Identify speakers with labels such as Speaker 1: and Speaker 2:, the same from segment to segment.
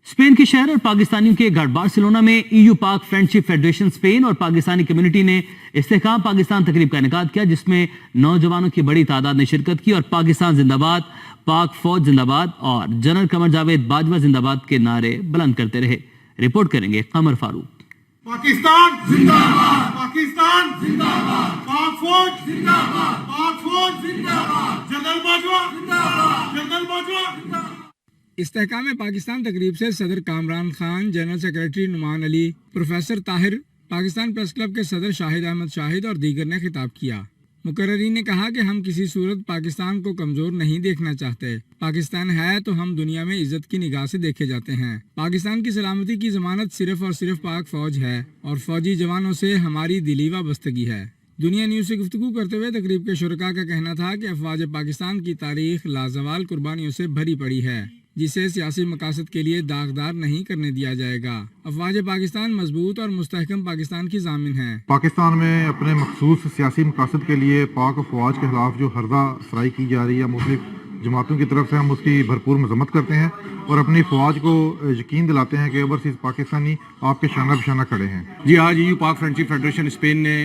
Speaker 1: Spain के शहर और पाकिस्तानियों के गढ़ बार्सिलोना में ईयू पाक फ्रेंडशिप फेडरेशन स्पेन और पाकिस्तानी कम्युनिटी ने इस्तेहकाम पाकिस्तान तकरीब का इनेकाद किया, जिसमें नौजवानों की बड़ी तादाद ने शिरकत की और पाकिस्तान जिंदाबाद, पाक फौज जिंदाबाद और जनरल कमर जावेद बाजवा जिंदाबाद के नारे बुलंद करते रहे। रिपोर्ट करेंगे कमर फारूक।
Speaker 2: पाकिस्तान जिंदाबाद, पाकिस्तान जिंदाबाद, पाक फौज जिंदाबाद, पाक फौज जिंदाबाद, जनरल बाजवा जिंदाबाद, जनरल बाजवा जिंदाबाद।
Speaker 3: इस्तेहकाम पाकिस्तान तकरीब से सदर Kamran Khan, general secretary Numan Ali, professor Tahir, Pakistan press club के सदर शाहिद अहमद शाहिद और दीगर ने खिताब किया। मुकर्ररीन ने कहा कि हम किसी सूरत पाकिस्तान को कमजोर नहीं देखना चाहते। पाकिस्तान है तो हम दुनिया में इज्जत की निगाह से देखे जाते हैं। पाकिस्तान की सलामती की जमानत सिर्फ और सिर्फ पाक फौज है और फौजी जवानों से हमारी दिली वाबस्तगी है। दुनिया न्यूज से गुफ्तगू करते हुए तकरीब के शुरका का कहना था कि अफवाज पाकिस्तान की तारीख लाजवाल कुर्बानियों से भरी पड़ी है, जिसे सियासी मकासद के लिए दागदार नहीं करने दिया जाएगा। अफवाज पाकिस्तान मजबूत और मुस्तहकम पाकिस्तान की जामिन है।
Speaker 4: पाकिस्तान में अपने मखसूस सियासी मकासद के लिए पाक फौज के खिलाफ जो हरदा सराई की जा रही है मुख्तलिफ जमातों की तरफ से, हम उसकी भरपूर मजम्मत करते हैं और अपनी फौज को यकीन दिलाते हैं कि ओवरसीज पाकिस्तानी आपके शाना बशाना खड़े हैं।
Speaker 5: जी, आज ईयू पाक फ्रेंडशिप फेडरेशन स्पेन ने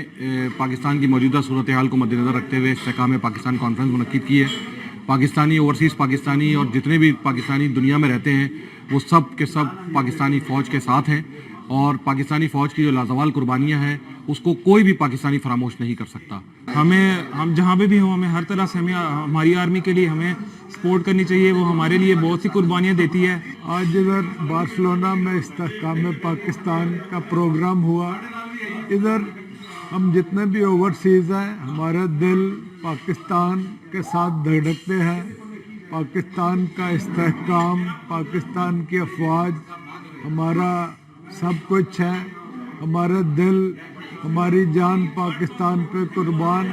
Speaker 5: पाकिस्तान की मौजूदा सूरत हाल को मद्देनजर रखते हुए इस्तेहकाम पाकिस्तान कॉन्फ्रेंस मुनक्किद की है। पाकिस्तानी, ओवरसीज़ पाकिस्तानी और जितने भी पाकिस्तानी दुनिया में रहते हैं वो सब के सब पाकिस्तानी फ़ौज के साथ हैं और पाकिस्तानी फ़ौज की जो लाजवाल कुर्बानियाँ हैं उसको कोई भी पाकिस्तानी फरामोश नहीं कर सकता।
Speaker 6: हम जहाँ पे भी हो, हमें हर तरह से हमारी आर्मी के लिए हमें सपोर्ट करनी चाहिए। वो हमारे लिए बहुत सी कुर्बानियाँ देती है।
Speaker 2: आज इधर बार्सिलोना में इस्तेहकाम पाकिस्तान का प्रोग्राम हुआ। इधर हम जितने भी ओवरसीज़ हैं, हमारे दिल पाकिस्तान के साथ धड़कते हैं। पाकिस्तान का इस्तेहकाम, पाकिस्तान की अफवाज हमारा सब कुछ है। हमारे दिल, हमारी जान पाकिस्तान पे कुर्बान।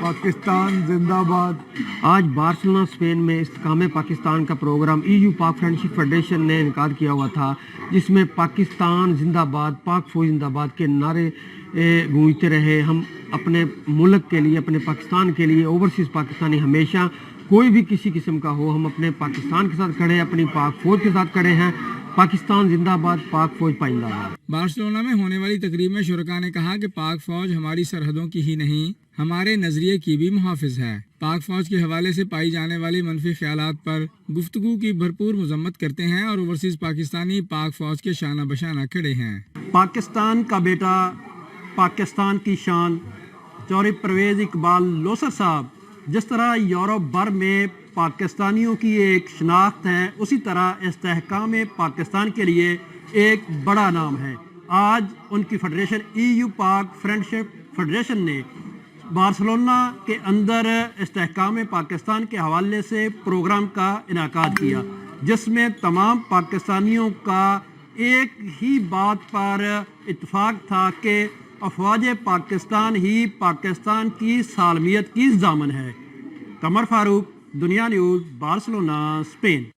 Speaker 2: पाकिस्तान जिंदाबाद।
Speaker 7: आज बार्सिलोना स्पेन में इस्तेहकाम पाकिस्तान का प्रोग्राम ईयू पाक फ्रेंडशिप फेडरेशन ने इनेकाद किया हुआ था, जिसमें पाकिस्तान जिंदाबाद, पाक फौज जिंदाबाद के नारे गूंजते रहे। हम अपने मुल्क के लिए, अपने पाकिस्तान के लिए, ओवरसीज़ पाकिस्तानी हमेशा कोई भी किसी किस्म का हो, हम अपने पाकिस्तान के साथ खड़े हैं, अपनी पाक फौज के साथ खड़े हैं। पाकिस्तान जिंदाबाद, पाक फौज पाइंदाबाद।
Speaker 3: बार्सिलोना में होने वाली तकरीब में शुरका ने कहा कि पाक फौज हमारी सरहदों की ही नहीं, हमारे नजरिए की भी मुहाफिज है। पाक फौज के हवाले से पाई जाने वाली मनफी ख्यालात पर गुफ्तगू की भरपूर मजम्मत करते हैं और ओवरसीज़ पाकिस्तानी पाक फौज के शाना बशाना खड़े हैं।
Speaker 8: पाकिस्तान का बेटा, पाकिस्तान की शान, चौधरी परवेज़ इकबाल लोसर साहब जिस तरह यूरोप भर में पाकिस्तानियों की एक शनाख्त है, उसी तरह इस्तेहकाम पाकिस्तान के लिए एक बड़ा नाम है। आज उनकी फेडरेशन ईयू पाक फ्रेंडशिप फेडरेशन ने बार्सिलोना के अंदर इस्तेहकाम पाकिस्तान के हवाले से प्रोग्राम का इनेकाद किया, जिसमें तमाम पाकिस्तानियों का एक ही बात पर इत्तेफाक था कि अफवाज पाकिस्तान ही पाकिस्तान की सालमियत की ज़ामन है। कमर फारूक, दुनिया न्यूज़, बार्सिलोना, स्पेन।